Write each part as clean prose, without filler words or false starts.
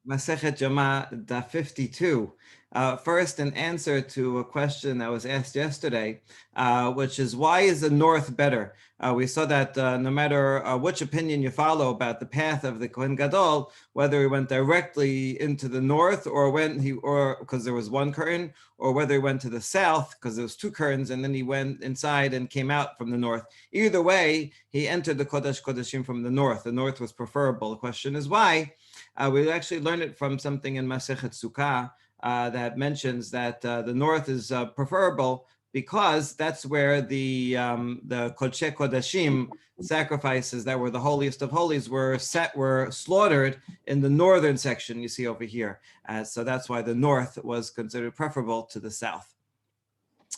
Masechet Yoma, Daf 52. First, an answer to a question that was asked yesterday, which is why is the north better? We saw that no matter which opinion you follow about the path of the Kohen Gadol, whether he went directly into the north or because there was one curtain, or whether he went to the south because there was two curtains and then he went inside and came out from the north. Either way, he entered the Kodesh Kodeshim from the north. The north was preferable. The question is why. We actually learned it from something in Masechet Sukkah that mentions that the north is preferable because that's where the Kodesh Kodashim sacrifices that were the holiest of holies were slaughtered in the northern section you see over here. So that's why the north was considered preferable to the south.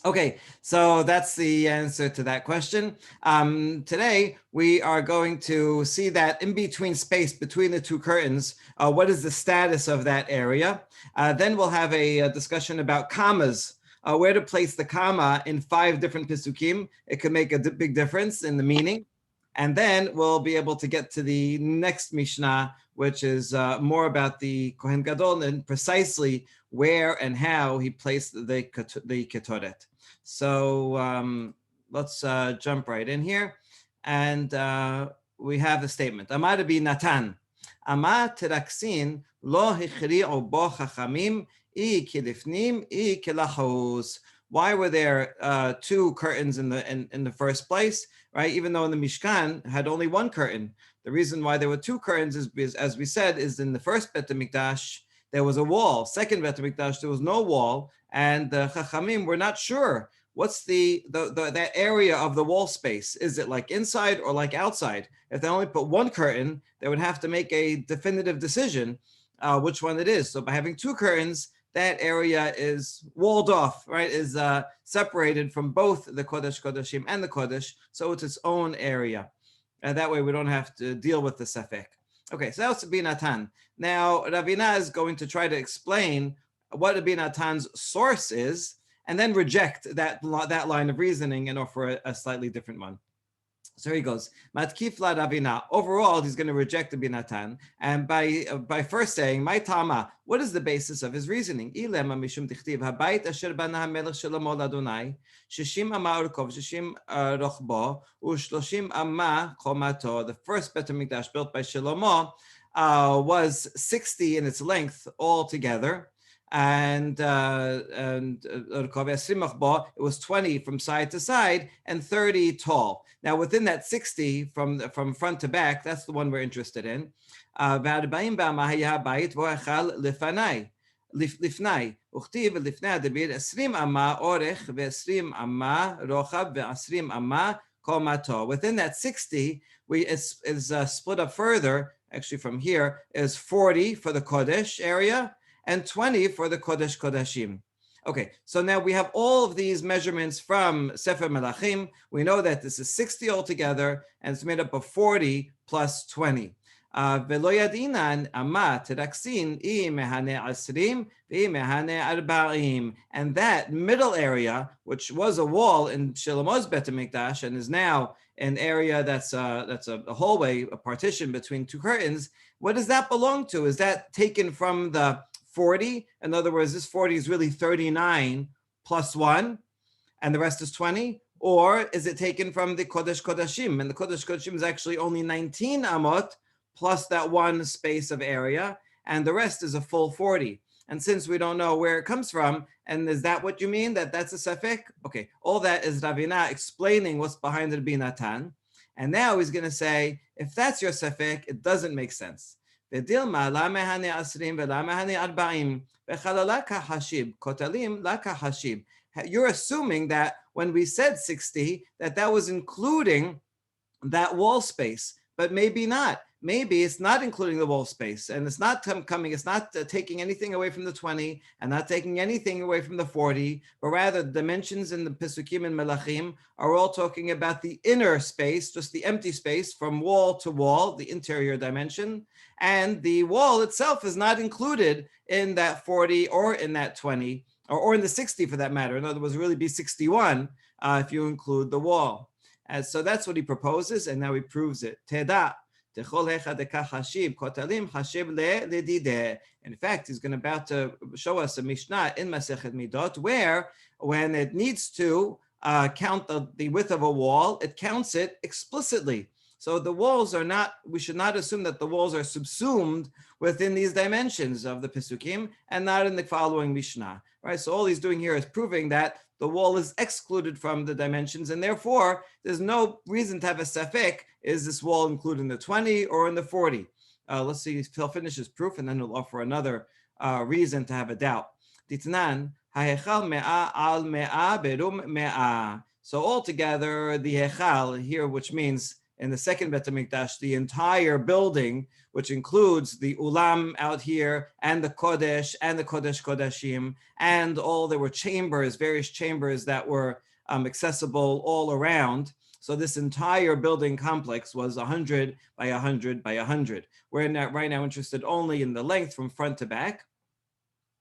Okay, so that's the answer to that question. Today, we are going to see that in between space between the two curtains, what is the status of that area? Then we'll have a discussion about commas, where to place the comma in 5 different pisukim. It could make a big difference in the meaning. And then we'll be able to get to the next Mishnah, which is more about the Kohen Gadol and precisely where and how he placed the ketoret. So let's jump right in here. And we have the statement. Amar Rabbi Natan, Amar teraksin lo hichri'u bo chachamim I kilifnim I kilachos. Why were there 2 curtains in the first place, right? Even though in the Mishkan had only 1 curtain. The reason why there were 2 curtains is because, as we said, is in the first Bet HaMikdash, there was a wall. Second Bet HaMikdash, there was no wall. And the Chachamim were not sure what's that area of the wall space. Is it like inside or like outside? If they only put 1 curtain, they would have to make a definitive decision which one it is. So by having 2 curtains, that area is walled off, right? Is separated from both the Kodesh Kodeshim and the Kodesh, so it's its own area. And that way we don't have to deal with the Safek. Okay, so that's Rabbi Natan. Now, Ravina is going to try to explain what Rabbi Natan's source is, and then reject that line of reasoning and offer a slightly different one. So he goes, Matkif la Ravina. Overall, he's going to reject Rabbi Natan, and by first saying, "My Tama," what is the basis of his reasoning? Ilema mishum tichtiv habayit asher bana hamelech Shlomo ladonai 60 amma urkov 60 rochbo u30 amma chomato. The first Bet HaMikdash built by Shlomo was 60 in its length altogether. And it was 20 from side to side and 30 tall. Now within that 60 from front to back, that's the one we're interested in. לפני, וכתיב לפני הדביר 20 אמה אורך ו20 אמה רוחב ו20 אמה קומתו. Within that 60, is split up further, actually from here, is 40 for the Kodesh area, and 20 for the Kodesh Kodashim. Okay, so now we have all of these measurements from Sefer Melachim. We know that this is 60 altogether, and it's made up of 40 plus 20. Velo yadinan ama teraksin I mehane 20 I mehane 40. And that middle area, which was a wall in Shlomo's Bet HaMikdash and is now an area that's a hallway, a partition between 2 curtains, what does that belong to? Is that taken from the 40? In other words, this 40 is really 39 plus 1, and the rest is 20? Or is it taken from the Kodesh Kodashim? And the Kodesh Kodashim is actually only 19 amot plus that 1 space of area, and the rest is a full 40. And since we don't know where it comes from, and is that what you mean, that's a safek? Okay, all that is Ravina explaining what's behind the Rabbi Natan. And now he's going to say, if that's your safek, it doesn't make sense. ודילמה, למה הנה 20 ולמה הנה 40? וחללה כחשיב, כותלים לה כחשיב. You're assuming that when we said 60, that was including that wall space, but maybe not. Maybe it's not including the wall space, and it's not it's not taking anything away from the 20 and not taking anything away from the 40, but rather the dimensions in the Pesukim and Melachim are all talking about the inner space, just the empty space from wall to wall, the interior dimension, and the wall itself is not included in that 40 or in that 20 or in the 60 for that matter. In other words, it really be 61 if you include the wall. And so that's what he proposes, and now he proves it. Teda. In fact, he's going about to show us a Mishnah in Masechet Midot where, when it needs to count the width of a wall, it counts it explicitly. So the walls are not, we should not assume that the walls are subsumed within these dimensions of the Pesukim and not in the following Mishnah, right? So all he's doing here is proving that the wall is excluded from the dimensions, and therefore there's no reason to have a safek, is this wall included in the 20 or in the 40? Let's see if he'll finish his proof, and then he'll offer another reason to have a doubt. Ditnan, ha'echal me'a al me'a berum me'a. So altogether, the hechal here, which means in the second Bet HaMikdash, the entire building, which includes the ulam out here, and the kodesh, and the kodesh kodashim, and all, there were chambers, various chambers that were accessible all around. So this entire building complex was 100 by 100 by 100. We're right now interested only in the length from front to back.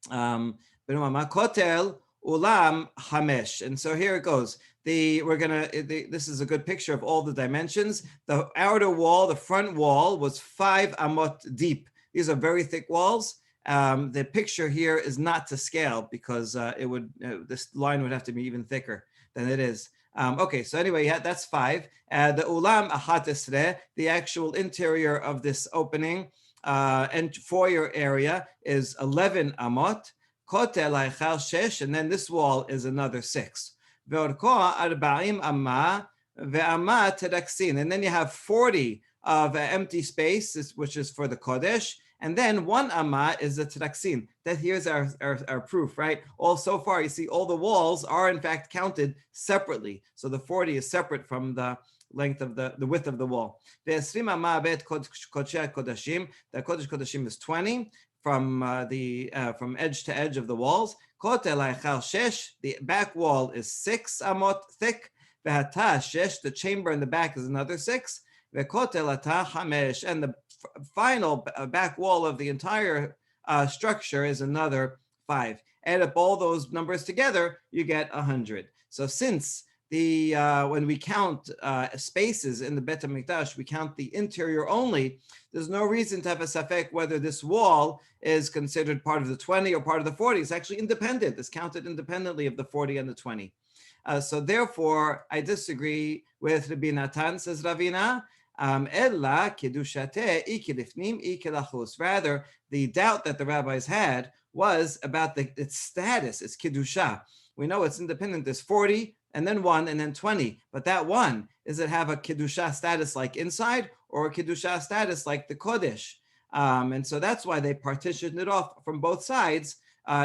Kotel ulam hamesh. And so here it goes. This is a good picture of all the dimensions. The outer wall, the front wall, was 5 amot deep. These are very thick walls. The picture here is not to scale because this line would have to be even thicker than it is. Okay, so anyway, yeah, that's 5. The ulam ahatisre, the actual interior of this opening and foyer area, is 11 amot. Kotel ha'echal 6, and then this wall is another 6. Ve'orko 40 amma ve'amma tedaksin, and then you have 40 of empty space, which is for the kodesh, and then 1 amma is the tedaksin. That here's our proof, right? All so far, you see all the walls are in fact counted separately. So the 40 is separate from the length of the width of the wall. Ve'esrim amma bet kodshei kodashim. The kodesh kodashim is 20 from edge to edge of the walls. Kotel ha'echal 6, the back wall is 6 amot thick. Ve'hata 6, the chamber in the back is another 6. Ve'kotel hata 5, and the final back wall of the entire structure is another 5. Add up all those numbers together, you get 100. So since when we count spaces in the Bet HaMikdash, we count the interior only, there's no reason to have a safek whether this wall is considered part of the 20 or part of the 40. It's actually independent. It's counted independently of the 40 and the 20. So therefore, I disagree with Rabbi Natan, says Ravina. Rather, the doubt that the rabbis had was about its status, its kiddusha. We know it's independent. There's 40, and then 1, and then 20. But that 1, does it have a kiddusha status like inside, or a kiddusha status like the kodesh? And so that's why they partitioned it off from both sides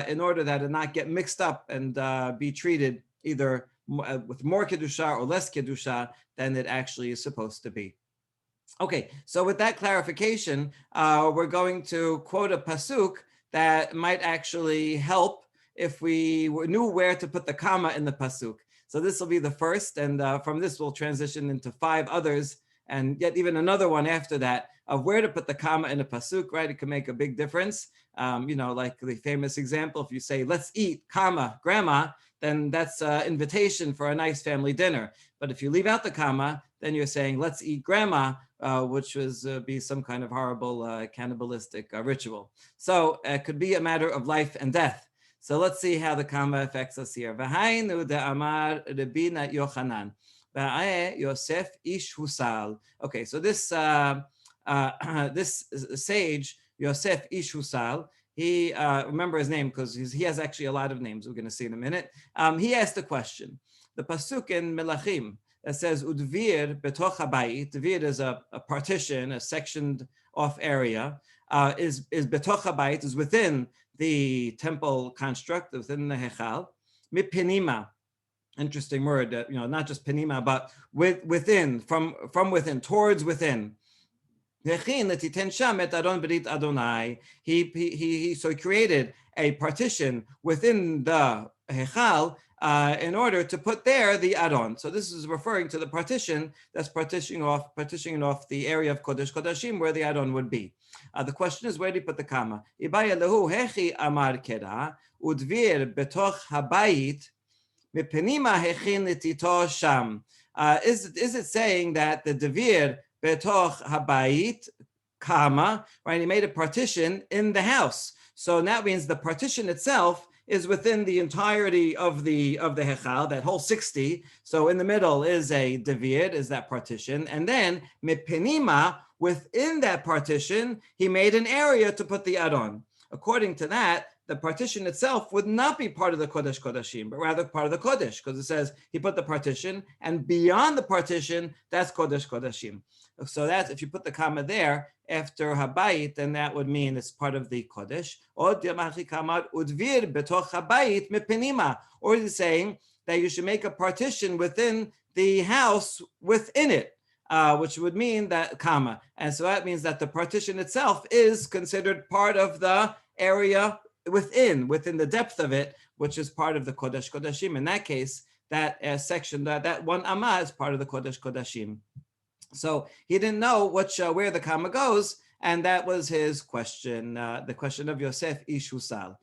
in order that it not get mixed up and be treated either with more kiddusha or less kiddusha than it actually is supposed to be. Okay, so with that clarification, we're going to quote a pasuk that might actually help if we knew where to put the comma in the pasuk. So this will be the first, and from this we'll transition into 5 others, and yet even another one after that of where to put the comma in a pasuk, right? It can make a big difference. Like the famous example, if you say, let's eat, comma, grandma, then that's an invitation for a nice family dinner. But if you leave out the comma, then you're saying, let's eat grandma, which was be some kind of horrible cannibalistic ritual. So it could be a matter of life and death. So let's see how the comma affects us here. V'hainu de'amar Rabina Yochanan, v'a'eh Yosef ish husal. Okay, so this sage, Yosef ish husal, he, remember his name because he has actually a lot of names we're going to see in a minute. He asked a question. The pasuk in Melachim that says udvir betoch habayit. Udvir is a partition, a sectioned off area. Is betoch habayit, is within the temple construct, within the hechal. Mipinima, interesting word. Not just pinima, but within, from within, towards within. So he created a partition within the hechal in order to put there the Aron. So this is referring to the partition that's partitioning off the area of Kodesh Kodashim where the Aron would be. The question is, where do you put the comma? Ibaya lehu hechi amar kera udvir betoch habayit mipenima hechin letito sham. Is it saying that the devir betoch habayit kama, right? He made a partition in the house. So that means the partition itself is within the entirety of the hechal, that whole 60. So in the middle is a david, is that partition, and then mipenima, within that partition, he made an area to put the aron. According to that, the partition itself would not be part of the Kodesh Kodashim, but rather part of the Kodesh, because it says he put the partition, and beyond the partition, that's Kodesh Kodashim. So that's, if you put the comma there after Habayit, then that would mean it's part of the Kodesh. Or he's saying that you should make a partition within the house within it. Which would mean that comma. And so that means that the partition itself is considered part of the area within the depth of it, which is part of the Kodesh Kodashim. In that case, that section, that one amma is part of the Kodesh Kodashim. So he didn't know where the comma goes, and that was his question, the question of Yosef Ish Husal.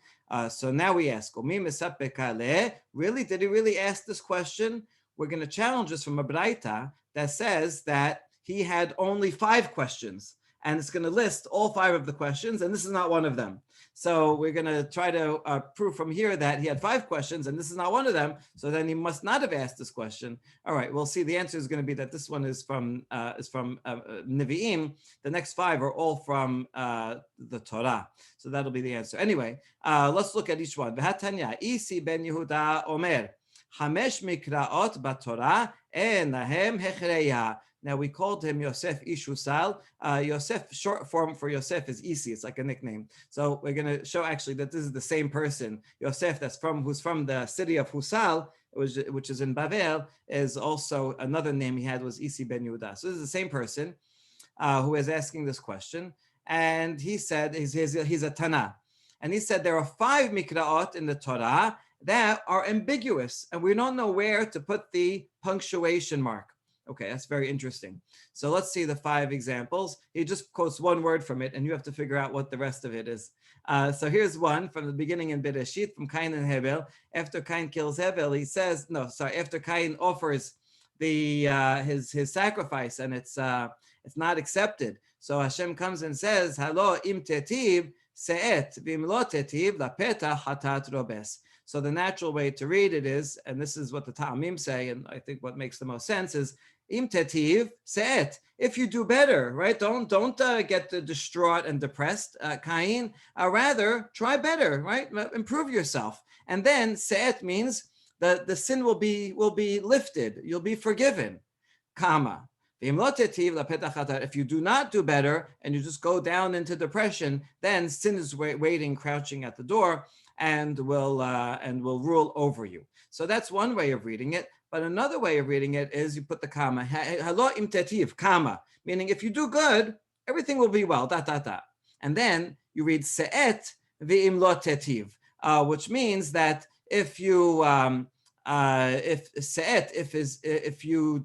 So now we ask, really? Did he really ask this question? We're going to challenge this from a braita that says that he had only 5 questions, and it's going to list all 5 of the questions, and this is not one of them. So we're going to try to prove from here that he had 5 questions, and this is not one of them. So then he must not have asked this question. All right, we'll see. The answer is going to be that this one is from Nevi'im. The next 5 are all from the Torah. So that'll be the answer. Anyway, let's look at each one. V'hatanya isi ben Yehuda omer hamesh mikraot batorah enahem hechreya. Now we called him Yosef Ish Husal. Yosef, short form for Yosef is Isi. It's like a nickname. So we're going to show actually that this is the same person. Yosef, who's from the city of Husal, which is in Bavel, is also another name he had was Isi ben Yehuda. So this is the same person who is asking this question. And he said he's a Tana. And he said there are 5 mikraot in the Torah that are ambiguous, and we don't know where to put the punctuation mark. Okay, that's very interesting. So let's see the 5 examples. He just quotes one word from it, and you have to figure out what the rest of it is. So here's one from the beginning in Bereshit, from Cain and Hevel. After Cain kills Hevel, he says, after Cain offers his sacrifice, and it's not accepted. So Hashem comes and says, Halo im tetiv se'et, v'im lo tetiv lapeta hatat robes. So the natural way to read it is, and this is what the Ta'amim say, and I think what makes the most sense is, Im tetiv se'et. If you do better, right? Don't get distraught and depressed, Cain. Rather, try better, right? Improve yourself. And then se'et means the sin will be lifted. You'll be forgiven. Comma. If you do not do better and you just go down into depression, then sin is waiting, crouching at the door, and will rule over you. So that's one way of reading it. But another way of reading it is you put the comma, halo im tetiv, comma, meaning if you do good, everything will be well, ... And then you read se'et v'im lo tetiv, which means that if you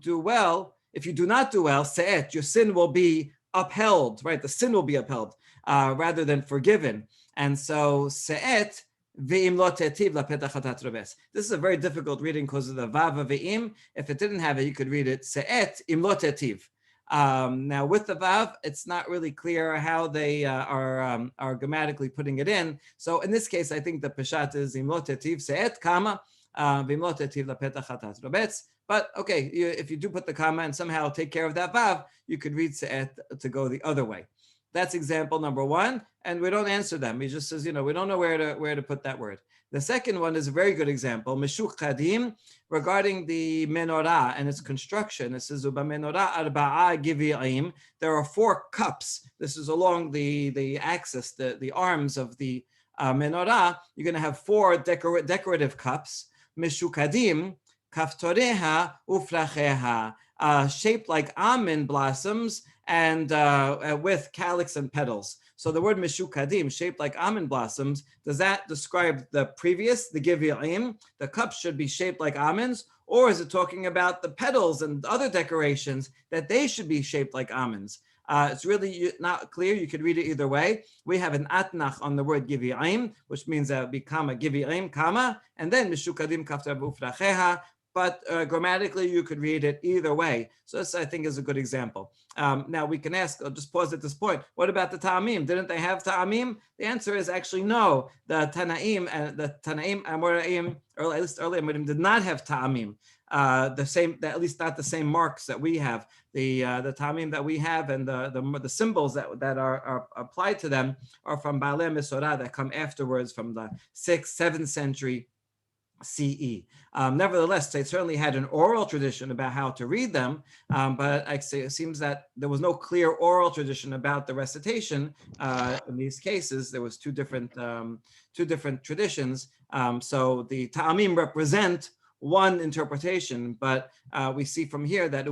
do not do well, se'et, your sin will be upheld, right? The sin will be upheld rather than forgiven. And so se'et v'im lo tetiv lapetach hatat robes. This is a very difficult reading because of the vav v'im. If it didn't have it, you could read it se'et im lo tetiv. Now with the vav, it's not really clear how they are grammatically putting it in. So in this case, I think the peshat is im lo tetiv se'et comma v'im lo tetiv lapetach hatat robes. But okay, if you do put the comma and somehow take care of that vav, you could read se'et to go the other way. That's example number 1, and we don't answer them. He just says, we don't know where to put that word. The second one is a very good example, Meshuk Kadim, regarding the menorah and its construction. It says, Uba menorah arba'a givi'im. There are 4 cups. This is along the axis, the arms of the menorah. You're going to have 4 decorative cups. Meshukadim, kaftoreha ufracheha, shaped like almond blossoms and with calyx and petals. So the word meshukadim, shaped like almond blossoms, does that describe the previous, the givi'im? The cups should be shaped like almonds, or is it talking about the petals and other decorations that they should be shaped like almonds? It's really not clear. You could read it either way. We have an atnach on the word givi'im, which means that it would be comma givi'im, comma, and then meshukadim kaftar b'ufracheha, but grammatically you could read it either way. So this, I think, is a good example. Now we can ask, I'll just pause at this point, what about the Ta'amim? Didn't they have Ta'amim? The answer is actually no. The Tanaim and the Tanaim Amoraim, or at least early Amoraim, did not have Ta'amim. The same, at least not the same marks that we have. The Ta'amim that we have and the symbols that are applied to them are from Baalei Mesorah that come afterwards from the 6th, 7th century CE. Nevertheless, they certainly had an oral tradition about how to read them, but it seems that there was no clear oral tradition about the recitation. In these cases, there was two different traditions. So the Ta'amim represent one interpretation, but we see from here that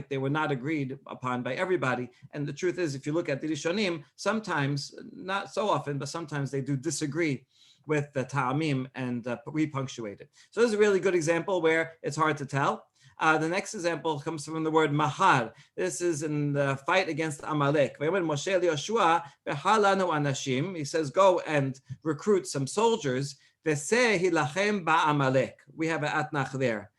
they were not agreed upon by everybody. And the truth is, if you look at the Rishonim, sometimes, not so often, but sometimes they do disagree with the ta'amim and repunctuate it. So this is a really good example where it's hard to tell. The next example comes from the word mahar. This is in the fight against Amalek. He says, go and recruit some soldiers. We have an atnach there.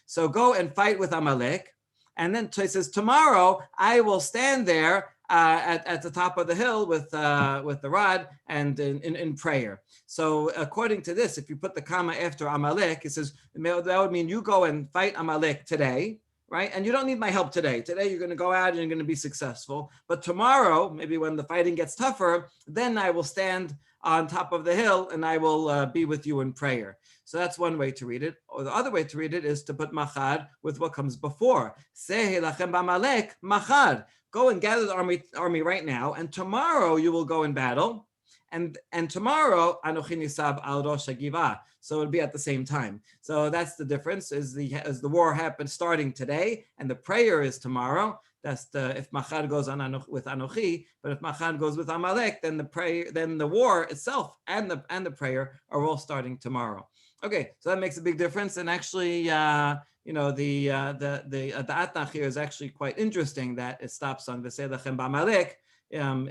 So go and fight with Amalek. And then he says, tomorrow I will stand there at the top of the hill with the rod and in prayer. So according to this, if you put the comma after Amalek, it says that would mean you go and fight Amalek today, right? And you don't need my help today. Today you're going to go out and you're going to be successful. But tomorrow, maybe when the fighting gets tougher, then I will stand on top of the hill and I will be with you in prayer. So that's one way to read it. Or the other way to read it is to put machar with what comes before. Seh lachem b'Amalek machar. Go and gather the army right now, and tomorrow you will go in battle. And tomorrow, Anochi nisab al rosh hagivah. So it'll be at the same time. So that's the difference. As the war happens starting today, and the prayer is tomorrow. That's if machar goes on with Anochi, but if machar goes with Amalek, then the war itself and the prayer are all starting tomorrow. Okay, so that makes a big difference, and actually, the atnach here is actually quite interesting that it stops on v'sei lachem b'Amalek,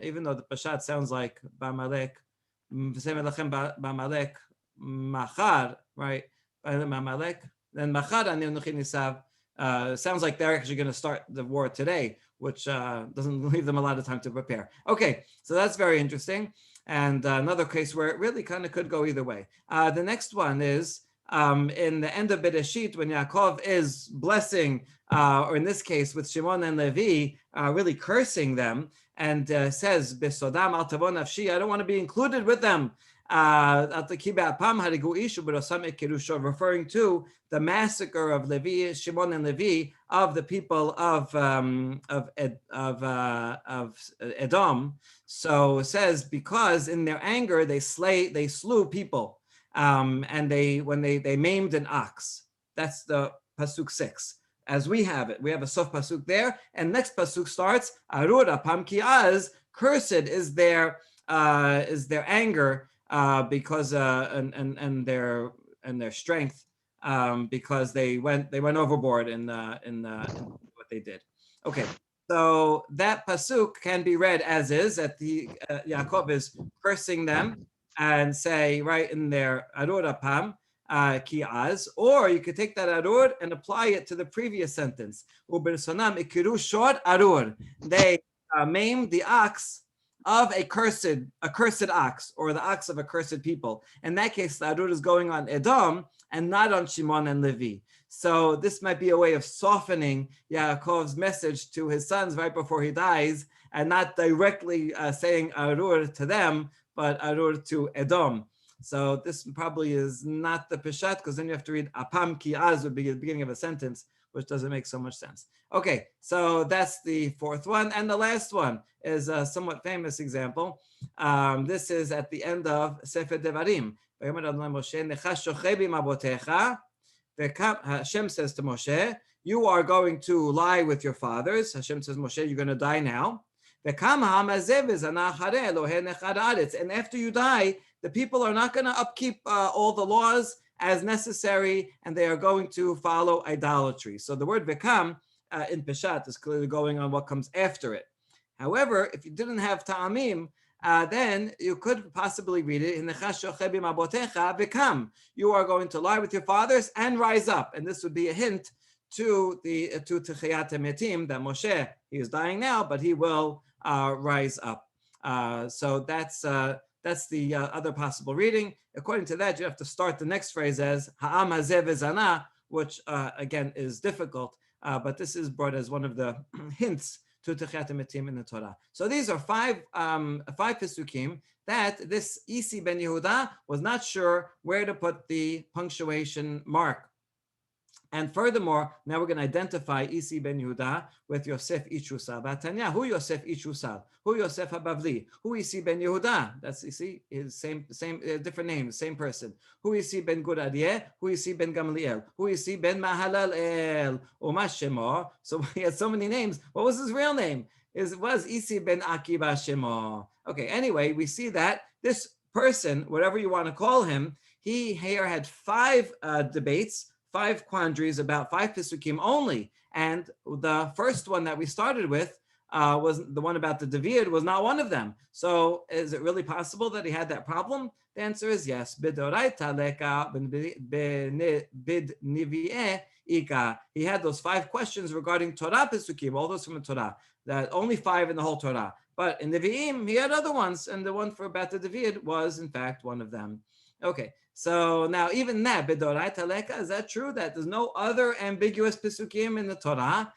even though the pashat sounds like b'Amalek, v'sei lachem b'Amalek machar, right? B'Amalek, then machar ani anochi nisav. Sounds like they're actually going to start the war today, which doesn't leave them a lot of time to prepare. Okay, so that's very interesting. And another case where it really kind of could go either way. The next one is in the end of Bereshit, when Yaakov is blessing, or in this case with Shimon and Levi, really cursing them, and says, "Besodam al tavo nafshi," I don't want to be included with them. Referring to the massacre of Levi, Shimon and Levi, of the people of Edom. So it says, because in their anger they slew people, and when they maimed an ox. That's the pasuk 6. As we have it, we have a sof pasuk there, and next pasuk starts Arur apam ki az, cursed is their anger. Because and their strength, because they went overboard in what they did. Okay, so that pasuk can be read as is, that the Yaakov is cursing them and say right in there arur apam ki az, or you could take that arur and apply it to the previous sentence. Ubersonam ikiru short arur. They maimed the ox of a cursed ox, or the ox of a cursed people. In that case, the arur is going on Edom and not on Shimon and Levi. So this might be a way of softening Yaakov's message to his sons right before he dies, and not directly saying arur to them, but arur to Edom. So this probably is not the peshat, because then you have to read apam ki az would be the beginning of a sentence, which doesn't make so much sense. Okay, so that's the fourth one. And the last one is a somewhat famous example. This is at the end of Sefer Devarim. Hashem says to Moshe, you are going to lie with your fathers. Hashem says, Moshe, you're going to die now. And after you die, the people are not going to upkeep all the laws as necessary, and they are going to follow idolatry. So the word vekam in Peshat is clearly going on what comes after it. However, if you didn't have ta'amim, then you could possibly read it in the you are going to lie with your fathers and rise up. And this would be a hint to the to Techiyat Metim, that Moshe, he is dying now, but he will rise up. So that's the other possible reading. According to that, you have to start the next phrase as Ha'am hazeh v'zana, which again is difficult, but this is brought as one of the hints to Techiyat Metim in the Torah. So these are five Pesukim that this Isi ben Yehuda was not sure where to put the punctuation mark. And furthermore, now we're going to identify Isi ben Yehuda with Yosef Ichusal. Batanya, who Yosef Ichusal? Who Yosef Habavli? Who Isi ben Yehuda? That's Isi, is same different name, same person. Who Isi ben Guradieh? Who Isi ben Gamliel? Who Isi ben Mahalalel? Uma Shemo. So he had so many names. What was his real name? It was Isi ben Akiba Shemo. Okay, anyway, we see that this person, whatever you want to call him, he here had five debates, five quandaries about five Pesukim only. And the first one that we started with was the one about the David, was not one of them. So is it really possible that he had that problem? The answer is yes. He had those five questions regarding Torah Pesukim, all those from the Torah, that only five in the whole Torah. But in Nevi'im, he had other ones, and the one for about the David was in fact one of them. Okay, so now even that, Bedoraita Leka, is that true? That there's no other ambiguous Pesukim in the Torah?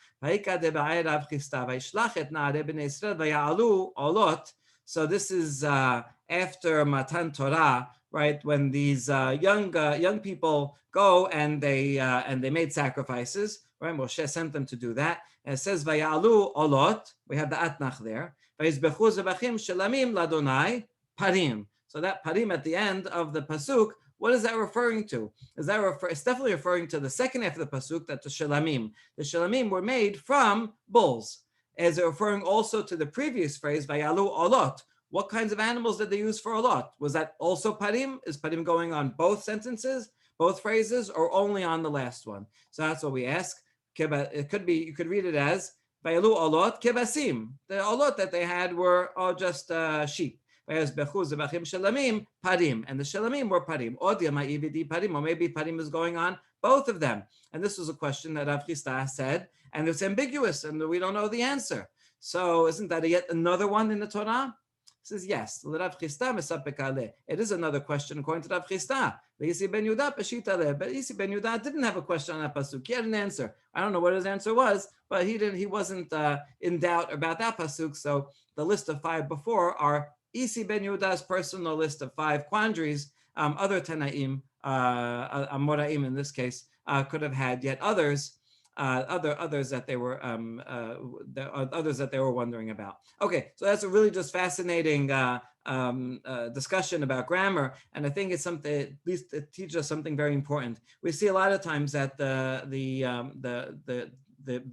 So this is after Matan Torah, right? When these young people go and they made sacrifices, right? Moshe sent them to do that. And it says Vayalu Olot. We have the Atnach there. Vayizbechu zebachim shelamim ladonai parim. So that parim at the end of the pasuk, what is that referring to? It's definitely referring to the second half of the pasuk, that the shelamim. The shelamim were made from bulls. Is it referring also to the previous phrase, vayalu olot? What kinds of animals did they use for olot? Was that also parim? Is parim going on both sentences, both phrases, or only on the last one? So that's what we ask. It could be, you could read it as vayalu olot kebasim. The olot that they had were all just sheep. Whereas bechuz zebachim shelamim parim, and the shelamim were parim. Or maybe parim is going on both of them. And this was a question that Rav Chisda said, and it's ambiguous, and we don't know the answer. So isn't that yet another one in the Torah? He says yes. It is another question according to Rav Chisda. But Isi ben Yehuda didn't have a question on that pasuk. He had an answer. I don't know what his answer was, but he wasn't in doubt about that pasuk. So the list of five before are Isi ben Yehuda's personal list of five quandaries. Other Tanaim, Amoraim in this case, could have had yet others that they were others that they were wondering about. Okay, so that's a really just fascinating discussion about grammar, and I think it's something, at least it teaches us something very important. We see a lot of times that the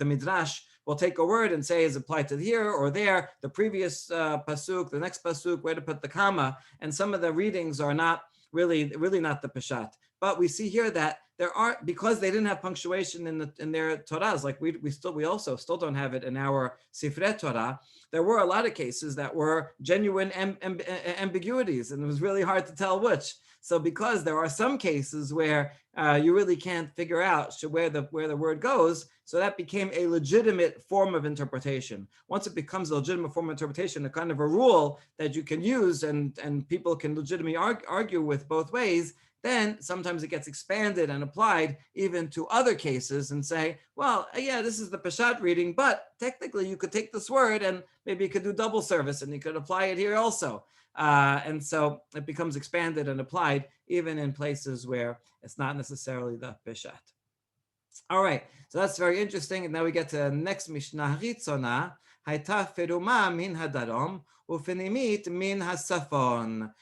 midrash will take a word and say is applied to here or there, the previous pasuk, the next pasuk, where to put the comma, and some of the readings are not really not the peshat. But we see here that there are, because they didn't have punctuation in their Torahs, like we also still don't have it in our Sifrei Torah. There were a lot of cases that were genuine ambiguities, and it was really hard to tell which. So because there are some cases where you really can't figure out where the word goes, so that became a legitimate form of interpretation. Once it becomes a legitimate form of interpretation, a kind of a rule that you can use and people can legitimately argue with both ways, then sometimes it gets expanded and applied even to other cases and say, well, yeah, this is the Peshat reading, but technically you could take this word and maybe you could do double service and you could apply it here also. And so it becomes expanded and applied even in places where it's not necessarily the Peshat. All right, so that's very interesting. And now we get to the next Mishnah. Ritzona, Hayta feruma min hadarom, ufenimit min hasafon.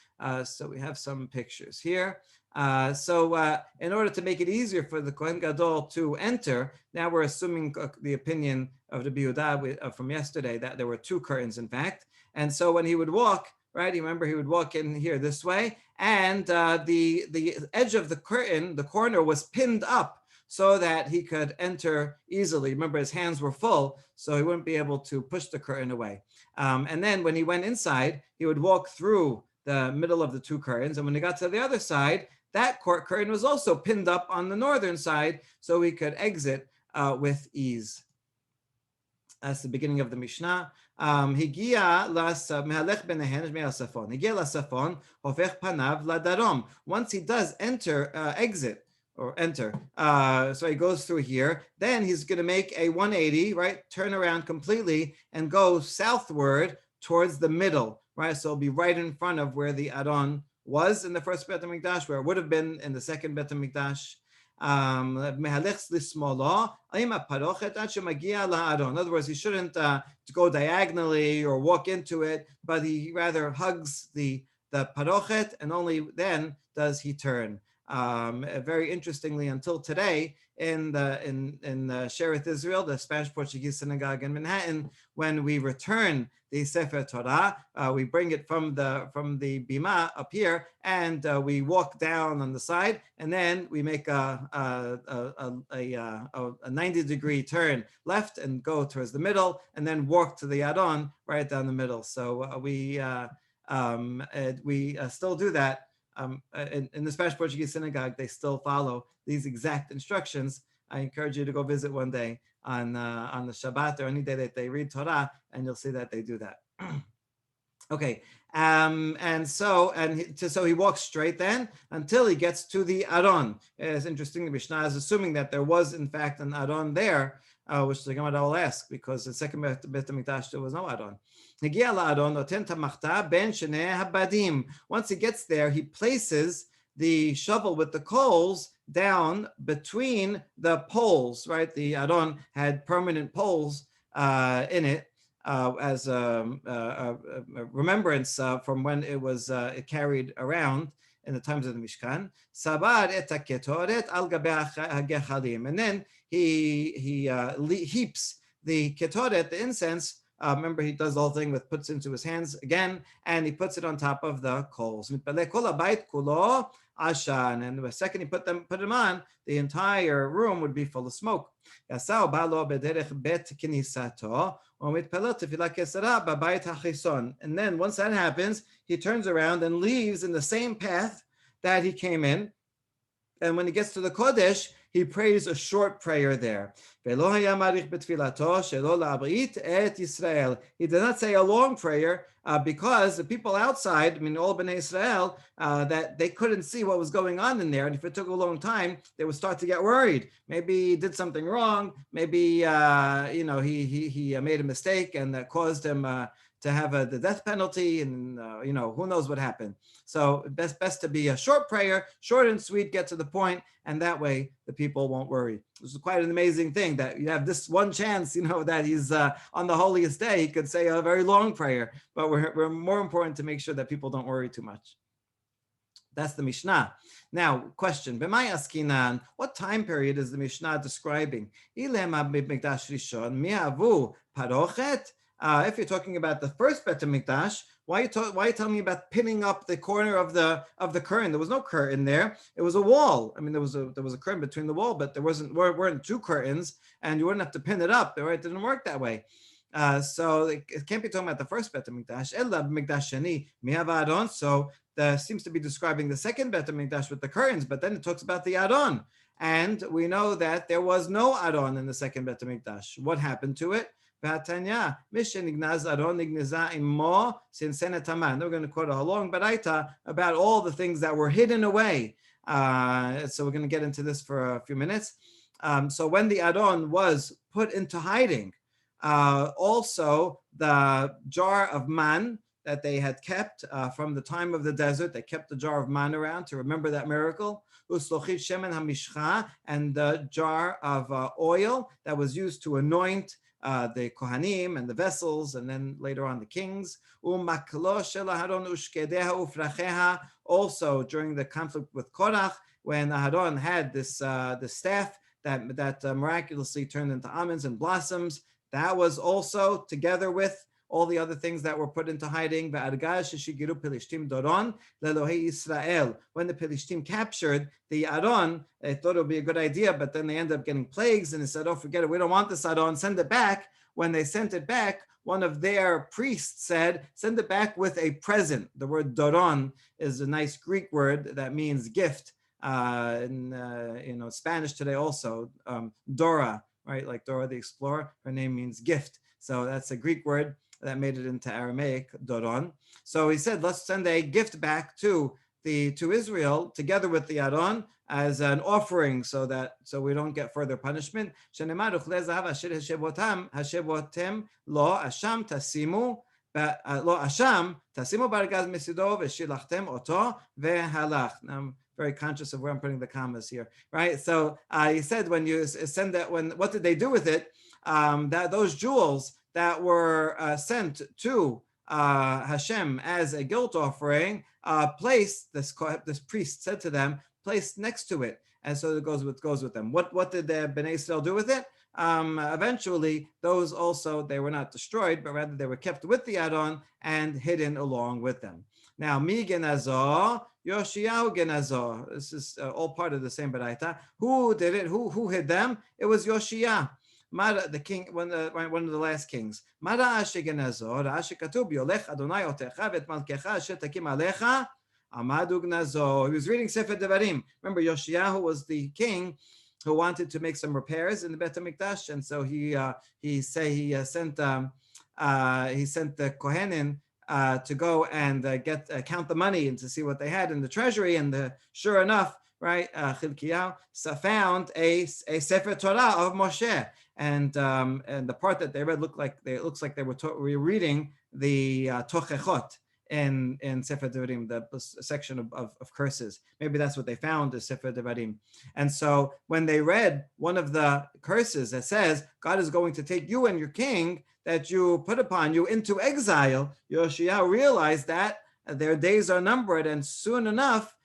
So we have some pictures here. So in order to make it easier for the Kohen Gadol to enter, now we're assuming the opinion of the Yehuda from yesterday that there were two curtains, in fact. And so when he would walk, right, you remember he would walk in here this way, and the edge of the curtain, the corner, was pinned up. so that he could enter easily. Remember, his hands were full, so he wouldn't be able to push the curtain away. And then when he went inside, he would walk through the middle of the two curtains. And when he got to the other side, that curtain was also pinned up on the northern side, so he could exit with ease. That's the beginning of the Mishnah. Higia mehalech benehen me'asafon. Higia lasafon hofech panav ladarom. Once he does exit or enter, so he goes through here. Then he's going to make a 180, right? Turn around completely and go southward towards the middle, right? So it'll be right in front of where the Aron was in the first Bet HaMikdash, where it would have been in the second Bet HaMikdash. In other words, he shouldn't go diagonally or walk into it, but he rather hugs the parochet, and only then does he turn. Very interestingly, until today, in Shereth Israel, the Spanish Portuguese synagogue in Manhattan, when we return the Sefer Torah, we bring it from the bima up here, and we walk down on the side, and then we make a 90-degree turn left and go towards the middle, and then walk to the Aron right down the middle. So we still do that. In the Spanish Portuguese synagogue, they still follow these exact instructions. I encourage you to go visit one day on the Shabbat or any day that they read Torah, and you'll see that they do that. Okay, so he walks straight then until he gets to the Aron. It's interesting. The Mishnah is assuming that there was in fact an Aron there, which the Gemara will ask, because the second Bet HaMikdash there was no Aron. Once he gets there, he places the shovel with the coals down between the poles, right? The Aron had permanent poles in it as a remembrance from when it was carried around in the times of the Mishkan. Sabar et haketoret al gabei hagechalim. And then he heaps the ketoret, the incense. Remember, he does the whole thing with puts into his hands again, and he puts it on top of the coals. And the second he put them on, the entire room would be full of smoke. And then once that happens, he turns around and leaves in the same path that he came in. And when he gets to the Kodesh, he prays a short prayer there. He did not say a long prayer because the people outside, all Bnei Israel, that they couldn't see what was going on in there. And if it took a long time, they would start to get worried. Maybe he did something wrong. Maybe he made a mistake and that caused him to have the death penalty, and who knows what happened. So best to be a short prayer, short and sweet, get to the point, and that way the people won't worry. This is quite an amazing thing that you have this one chance, that he's on the holiest day, he could say a very long prayer, but we're more important to make sure that people don't worry too much. That's the Mishnah. Now, question, B'may askinan, what time period is the Mishnah describing? If you're talking about the first Bet HaMikdash, why are you telling me about pinning up the corner of the curtain? There was no curtain there. It was a wall. There was a curtain between the wall, but weren't two curtains, and you wouldn't have to pin it up. Right? It didn't work that way. So it can't be talking about the first Bet HaMikdash. Ella Mikdash Sheni mihav Aron. So that seems to be describing the second Bet HaMikdash with the curtains, but then it talks about the Aron, and we know that there was no Aron in the second Bet HaMikdash. What happened to it? We're going to quote a long baraita about all the things that were hidden away. So we're going to get into this for a few minutes. So when the Aron was put into hiding, also the jar of man that they had kept from the time of the desert, they kept the jar of man around to remember that miracle, and the jar of oil that was used to anoint the Kohanim and the vessels, and then later on the kings. Also during the conflict with Korach, when Aharon had this the staff that miraculously turned into almonds and blossoms, that was also together with all the other things that were put into hiding. When the Pelishtim captured the Aron, they thought it would be a good idea, but then they ended up getting plagues, and they said, oh, forget it, we don't want this Aron, send it back. When they sent it back, one of their priests said, send it back with a present. The word doron is a nice Greek word that means gift. In Spanish today also, Dora, right? Like Dora the Explorer, her name means gift. So that's a Greek word that made it into Aramaic, doron. So he said, let's send a gift back to Israel together with the Aron as an offering, so we don't get further punishment. Lo asham tasimu lo asham tasimu bargaz mesido v'shilachtem oto vehalach. I'm very conscious of where I'm putting the commas here, right? So he said, when you send that, what did they do with it? That those jewels that were sent to Hashem as a guilt offering, place, this priest said to them, place next to it. And so it goes with them. What did the Bnei Israel do with it? Eventually, those also, they were not destroyed, but rather they were kept with the Aron and hidden along with them. Now, Mi Genazor, Yoshiyahu Genazor. This is all part of the same Baraita. Who did it? Who hid them? It was Yoshiyah. The king, one of the last kings. He was reading Sefer Devarim. Remember, Yoshiyahu was the king who wanted to make some repairs in the Bet HaMikdash, and so he sent the Kohanim to go and count the money and to see what they had in the treasury, and sure enough, right, Chilkiyahu found a Sefer Torah of Moshe. And the part that they read looks like they were reading the Tochechot in Sefer Devarim, the section of curses. Maybe that's what they found is Sefer Devarim. And so when they read one of the curses that says God is going to take you and your king that you put upon you into exile, Yoshiyahu realized that their days are numbered, and soon enough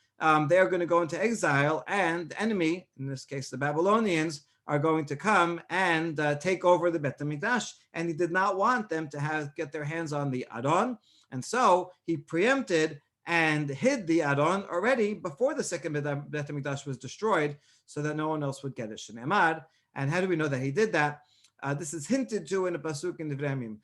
they're going to go into exile, and the enemy, in this case the Babylonians, are going to come and take over the Bet HaMikdash. And he did not want them to get their hands on the Aron. And so he preempted and hid the Aron already before the second Bet HaMikdash was destroyed, so that no one else would get it. Shneimar. And how do we know that he did that? This is hinted to in a pasuk in the Devarim.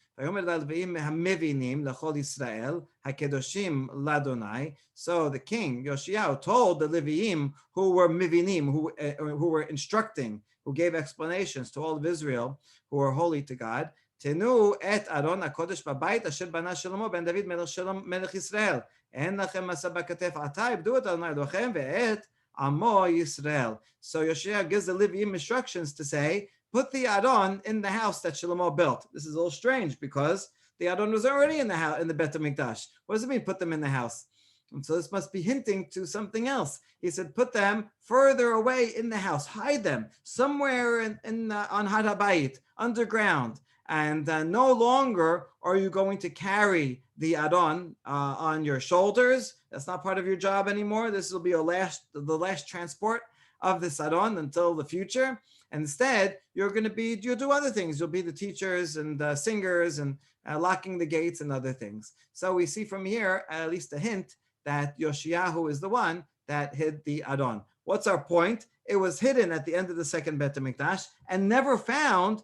So the king Yoshiyahu told the Leviim who were mivinim, who were instructing, who gave explanations to all of Israel who are holy to God. Tenu et Aron HaKodesh b'bayit asher bana Shlomo ben David melech Yisrael. En lachem masa b'katef atay b'du et Adonai Elochem ve'et amo Yisrael. So Yoshiyahu gives the Leviim instructions to say, put the Aron in the house that Shlomo built. This is a little strange because the Aron was already in the house, in the Bet HaMikdash. What does it mean, put them in the house? And so this must be hinting to something else. He said, put them further away in the house, hide them somewhere on Har HaBayit, underground. And no longer are you going to carry the Aron on your shoulders. That's not part of your job anymore. This will be the last transport of this Aron until the future. And instead, you'll do other things. You'll be the teachers and singers and locking the gates and other things. So we see from here at least a hint that Yoshiyahu is the one that hid the Aron. What's our point? It was hidden at the end of the second Bet HaMikdash and never found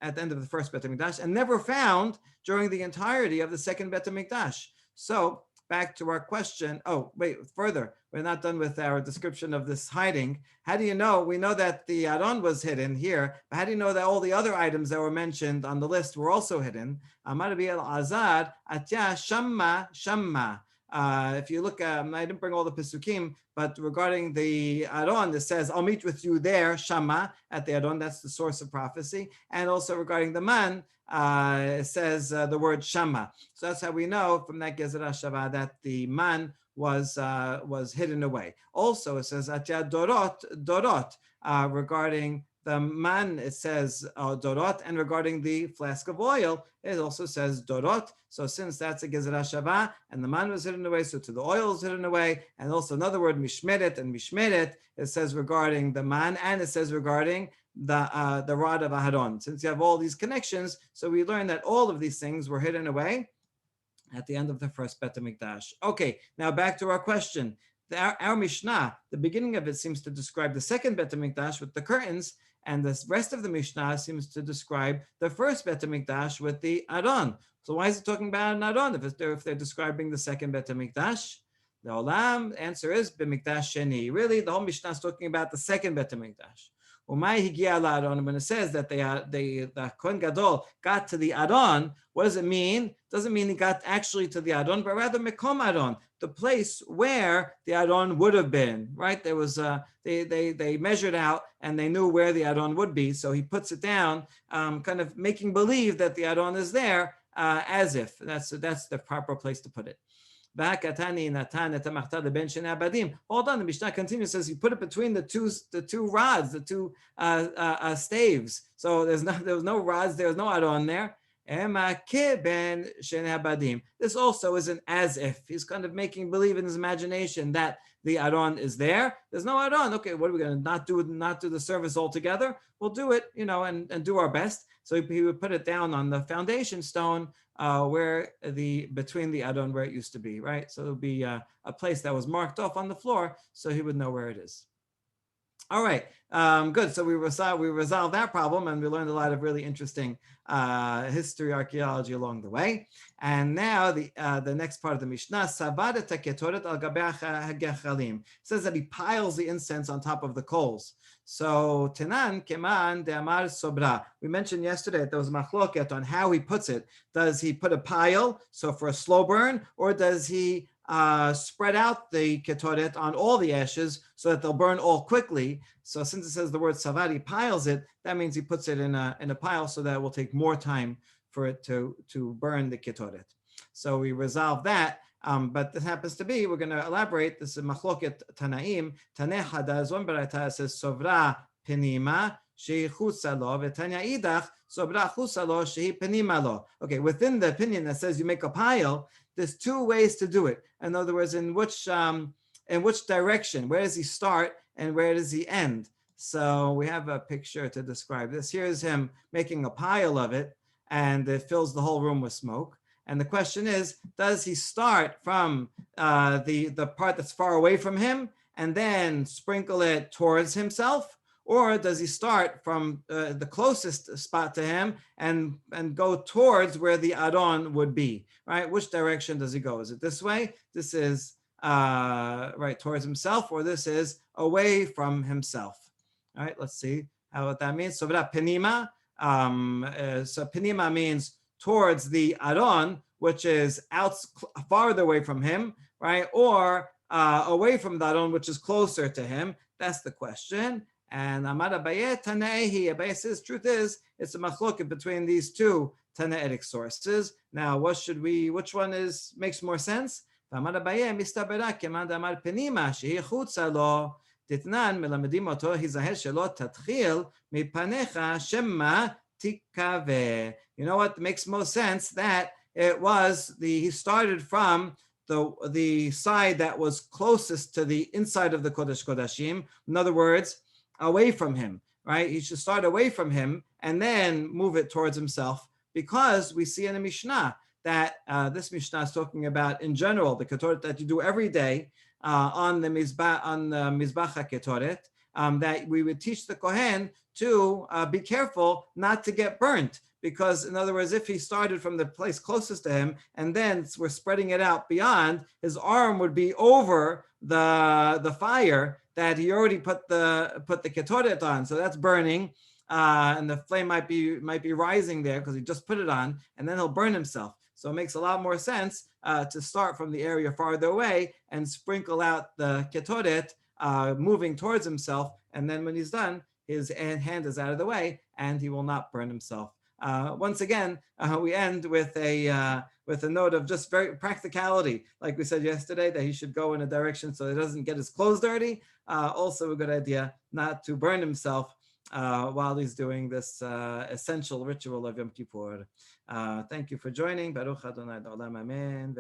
at the end of the first Bet HaMikdash and never found during the entirety of the second Bet HaMikdash. So back to our question. Oh, wait, further. We're not done with our description of this hiding. How do you know? We know that the Aron was hidden here, but how do you know that all the other items that were mentioned on the list were also hidden? Amar Rabbi Azar, Atya Shamma. If you look, I didn't bring all the Pesukim, but regarding the Aron, it says, I'll meet with you there, Shama, at the Aron, that's the source of prophecy. And also regarding the man, it says the word Shama. So that's how we know from that Gezerah Shava that the man was hidden away. Also, it says, Atya Dorot, regarding the man, it says dorot, and regarding the flask of oil, it also says dorot. So since that's a gezerah shava, and the man was hidden away, so to the oil is hidden away, and also another word mishmeret, and mishmeret, it says regarding the man, and it says regarding the rod of Aharon. Since you have all these connections, so we learn that all of these things were hidden away at the end of the first Bet HaMikdash. Okay, now back to our question. Our Mishnah, the beginning of it seems to describe the second Bet HaMikdash with the curtains, and the rest of the Mishnah seems to describe the first Bet HaMikdash with the Aron. So why is it talking about an Aron if they're describing the second Bet HaMikdash? The Olam answer is B'Mikdash Sheni. Really, the whole Mishnah is talking about the second Bet HaMikdash. Umay higia la'aron. When it says that the Kohen Gadol got to the Aron, what does it mean? It doesn't mean he got actually to the Aron, but rather Mekom Aron, the place where the Aron would have been. Right? There was they measured out and they knew where the Aron would be, so he puts it down, kind of making believe that the Aron is there, as if that's the proper place to put it. Hold on, the Mishnah continues, says you put it between the two rods, the two staves. So there was no rods, there was no Aron there. This also is an as if. He's kind of making believe in his imagination that the Aron is there. There's no Aron. Okay, what are we going to not do the service altogether? We'll do it, and do our best. So he would put it down on the foundation stone where between the Aron where it used to be, right? So it would be a place that was marked off on the floor, so he would know where it is. All right, good. So we resolved that problem, and we learned a lot of really interesting history, archaeology along the way. And now the next part of the Mishnah, Savadet haketoret al gabei hagechalim, says that he piles the incense on top of the coals. So Tenan keman de'amar sobra. We mentioned yesterday that there was machloket on how he puts it. Does he put a pile, so for a slow burn, or does he spread out the ketoret on all the ashes so that they'll burn all quickly? So since it says the word savari piles it, that means he puts it in a pile so that it will take more time for it to burn the ketoret. So we resolve that. But this happens to be, we're going to elaborate, this is machloket tanaim. Taneh hadaz, one baraita says sovra penima shehi chutza lo, v'tanya idach sobra chutza lo shehi penima lo. Okay, within the opinion that says you make a pile, there's two ways to do it. In other words, in which direction? Where does he start and where does he end? So we have a picture to describe this. Here's him making a pile of it, and it fills the whole room with smoke. And the question is, does he start from the part that's far away from him and then sprinkle it towards himself? Or does he start from the closest spot to him and go towards where the Aron would be, right? Which direction does he go? Is it this way? This is right towards himself, or this is away from himself? All right, let's see what that means. So penima, so penima means towards the Aron, which is farther away from him, right? Or away from the Aron, which is closer to him. That's the question. And Amar Abaye Tanehi, Abaye says, truth is, it's a machloket between these two Tanaitic sources. Now, which one makes more sense? Amar Abaye mistabera keman amar penima shehi chutza lo titnan melamedim oto hizaher shelo tatchil mipanecha shema tikave. You know what makes most sense? That it was he started from the side that was closest to the inside of the Kodesh Kodashim. In other words, away from him, right? He should start away from him and then move it towards himself, because we see in the Mishnah that this Mishnah is talking about in general the ketoret that you do every day on the mizbach ketoret, that we would teach the Kohen to be careful not to get burnt. Because, in other words, if he started from the place closest to him and then we're spreading it out beyond, his arm would be over the fire that he already put the ketoret on. So that's burning, and the flame might be rising there because he just put it on, and then he'll burn himself. So it makes a lot more sense to start from the area farther away and sprinkle out the ketoret, moving towards himself, and then when he's done, his hand is out of the way and he will not burn himself. Once again, we end with a note of just very practicality, like we said yesterday, that he should go in a direction so he doesn't get his clothes dirty. Also a good idea not to burn himself while he's doing this essential ritual of Yom Kippur. Thank you for joining. Baruch Adonai Olam, amen.